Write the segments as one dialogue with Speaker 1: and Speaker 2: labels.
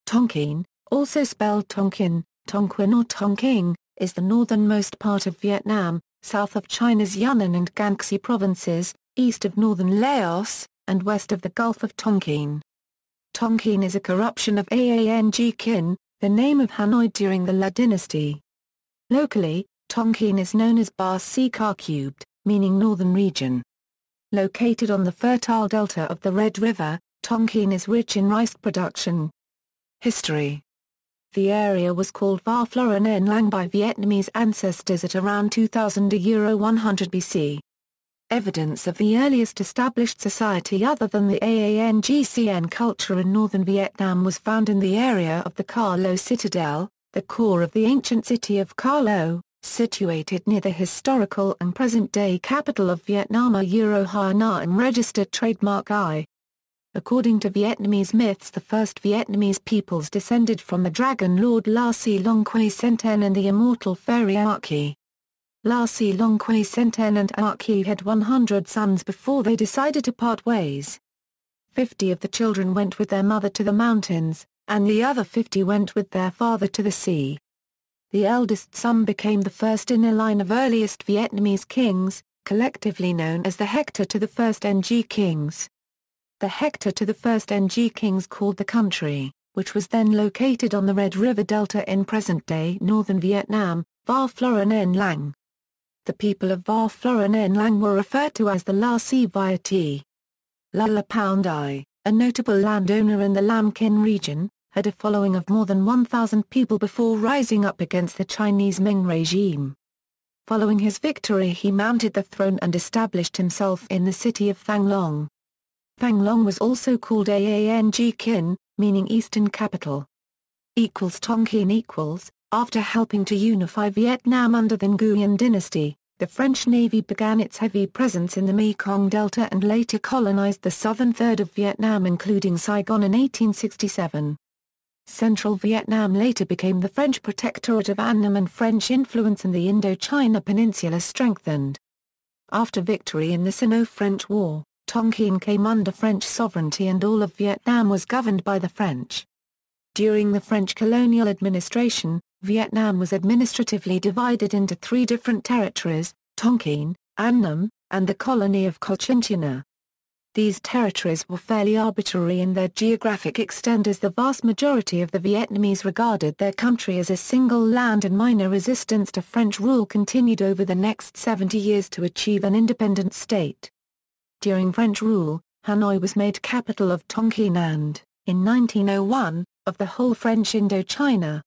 Speaker 1: Tongkin, also spelled Tonkin, Tongquin or Tongking, is the northernmost part of Vietnam, south of China's Yunnan and Guangxi provinces, east of northern Laos, and west of the Gulf of Tonkin. Tongkin is a corruption of King, the name of Hanoi during the Lê Dynasty. Locally, Tongkin is known as Bar C Car Cubed, meaning northern region. Located on the fertile delta of the Red River, Tongkin is rich in rice production. History. The area was called Va Flora Nen Lang by Vietnamese ancestors at around 2000–100 BC. Evidence of the earliest established society other than the Angcn culture in northern Vietnam was found in the area of the Ca Lo Citadel, the core of the ancient city of Ca Lo, situated near the historical and present-day capital of Vietnam Hanoi and registered trademark I. According to Vietnamese myths, the first Vietnamese peoples descended from the dragon lord La Si Long Que Senten and the immortal fairy Attribution. La Si Long Que Senten and Attribution had 100 sons before they decided to part ways. 50 of the children went with their mother to the mountains, and the other 50 went with their father to the sea. The eldest son became the first in a line of earliest Vietnamese kings, collectively known as the Hector to the first Ng kings. The Hector to the first Ng kings called the country, which was then located on the Red River Delta in present-day northern Vietnam, Va Flora Nen Lang. The people of Va Flora Nen Lang were referred to as the La Si Viet. Lala Pound I, a notable landowner in the Lam Kinh region, had a following of more than 1,000 people before rising up against the Chinese Ming regime. Following his victory, he mounted the throne and established himself in the city of Thang Long. Thang Long was also called Ang Kin, meaning Eastern Capital. Tongkin after helping to unify Vietnam under the Nguyen dynasty, the French Navy began its heavy presence in the Mekong Delta and later colonized the southern third of Vietnam including Saigon in 1867. Central Vietnam later became the French protectorate of Annam and French influence in the Indochina Peninsula strengthened. After victory in the Sino-French War, Tonkin came under French sovereignty and all of Vietnam was governed by the French. During the French colonial administration, Vietnam was administratively divided into 3 different territories, Tonkin, Annam, and the colony of Cochinchina. These territories were fairly arbitrary in their geographic extent as the vast majority of the Vietnamese regarded their country as a single land and minor resistance to French rule continued over the next 70 years to achieve an independent state. During French rule, Hanoi was made capital of Tonkin and, in 1901, of the whole French Indochina.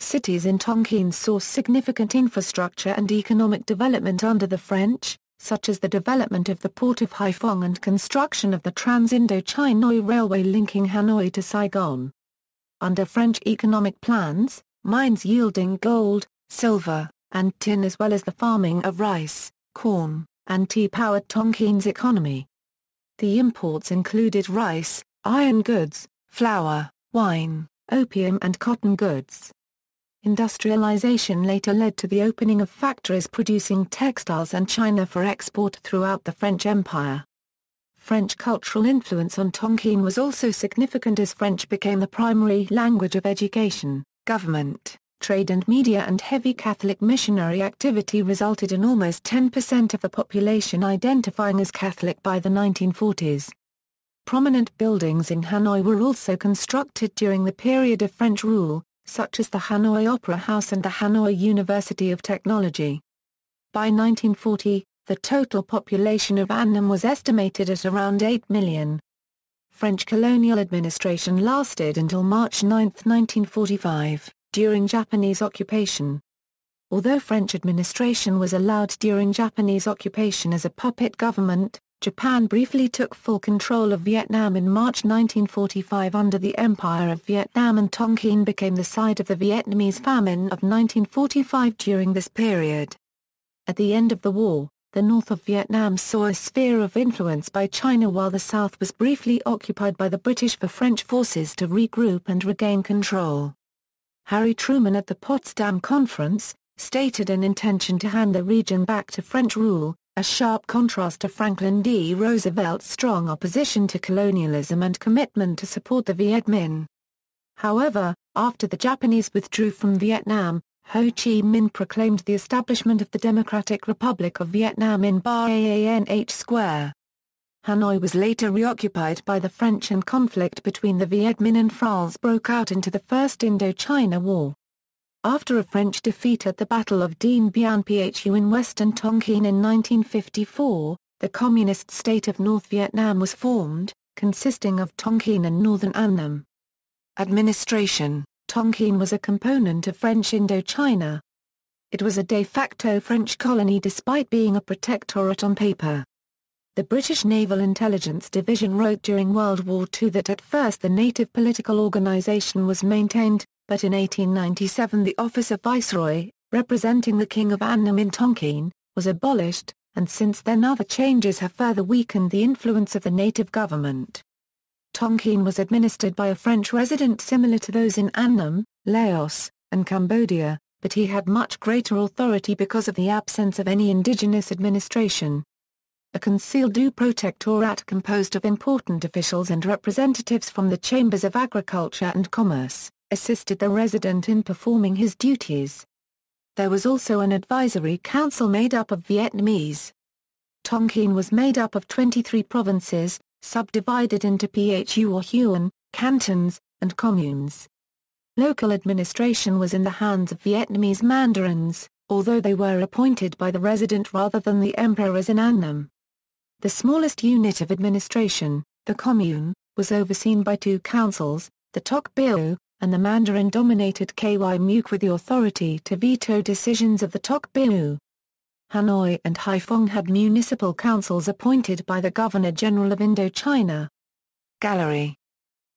Speaker 1: Cities in Tonkin saw significant infrastructure and economic development under the French, such as the development of the port of Haiphong and construction of the Trans-Indochina Railway linking Hanoi to Saigon. Under French economic plans, mines yielding gold, silver, and tin as well as the farming of rice, corn, and tea powered Tonkin's economy. The imports included rice, iron goods, flour, wine, opium and cotton goods. Industrialization later led to the opening of factories producing textiles and china for export throughout the French Empire. French cultural influence on Tonkin was also significant as French became the primary language of education, government, trade and media, and heavy Catholic missionary activity resulted in almost 10% of the population identifying as Catholic by the 1940s. Prominent buildings in Hanoi were also constructed during the period of French rule, such as the Hanoi Opera House and the Hanoi University of Technology. By 1940, the total population of Annam was estimated at around 8 million. French colonial administration lasted until March 9, 1945, during Japanese occupation. Although French administration was allowed during Japanese occupation as a puppet government, Japan briefly took full control of Vietnam in March 1945 under the Empire of Vietnam, and Tonkin became the site of the Vietnamese famine of 1945 during this period. At the end of the war, the north of Vietnam saw a sphere of influence by China while the south was briefly occupied by the British for French forces to regroup and regain control. Harry Truman at the Potsdam Conference, stated an intention to hand the region back to French rule, a sharp contrast to Franklin D. Roosevelt's strong opposition to colonialism and commitment to support the Viet Minh. However, after the Japanese withdrew from Vietnam, Ho Chi Minh proclaimed the establishment of the Democratic Republic of Vietnam in Ba Square. Hanoi was later reoccupied by the French and conflict between the Viet Minh and France broke out into the First Indochina War. After a French defeat at the Battle of Dien Bien Phu in western Tonkin in 1954, the Communist state of North Vietnam was formed, consisting of Tonkin and Northern Annam. Administration: Tonkin was a component of French Indochina. It was a de facto French colony despite being a protectorate on paper. The British Naval Intelligence Division wrote during World War II that at first the native political organisation was maintained, but in 1897 the office of Viceroy, representing the King of Annam in Tonkin, was abolished, and since then other changes have further weakened the influence of the native government. Tonkin was administered by a French resident similar to those in Annam, Laos, and Cambodia, but he had much greater authority because of the absence of any indigenous administration. A concealed du protectorat composed of important officials and representatives from the chambers of agriculture and commerce assisted the resident in performing his duties. There was also an advisory council made up of Vietnamese. Tonkin was made up of 23 provinces, subdivided into Phu or Huan, cantons, and communes. Local administration was in the hands of Vietnamese mandarins, although they were appointed by the resident rather than the emperor as in Annam. The smallest unit of administration, the commune, was overseen by two councils, the Tok Biu, and the Mandarin-dominated Ky Muke with the authority to veto decisions of the Tok Biu. Hanoi and Haiphong had municipal councils appointed by the Governor-General of Indochina. Gallery.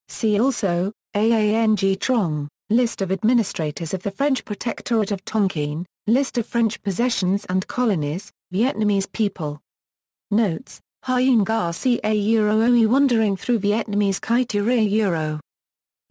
Speaker 1: See also, Aang Trong, List of administrators of the French Protectorate of Tonkin, List of French possessions and colonies, Vietnamese people. Notes, Hyun Garcia Oe Wandering Through Vietnamese Kaituria Euro.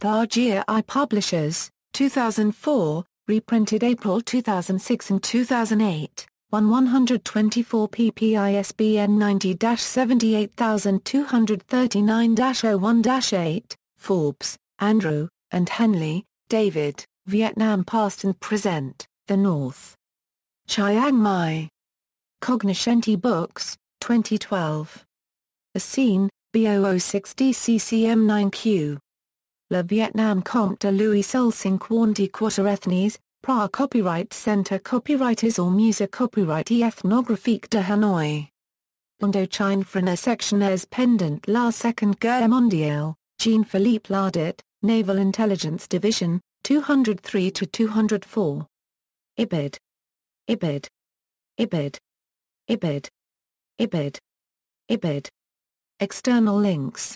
Speaker 1: Thargia I Publishers, 2004, reprinted April 2006 and 2008, 124 pp. ISBN 90-78239-01-8, Forbes, Andrew, and Henley, David, Vietnam Past and Present, The North. Chiang Mai. Cognoscenti Books, 2012. A Scene, B006DCCM9Q. Le Vietnam Comte de Louis Seul Cinquante Quatre Ethnies, Prague Copyright Center Copywriters or Musée Copyright et Ethnographique de Hanoi. Indochine Frena Sectionnaires Pendant la Seconde Guerre mondiale, Jean-Philippe Lardet, Naval Intelligence Division, 203-204. Ibid. Ibid. Ibid. Ibid. Ibid. Ibid. External links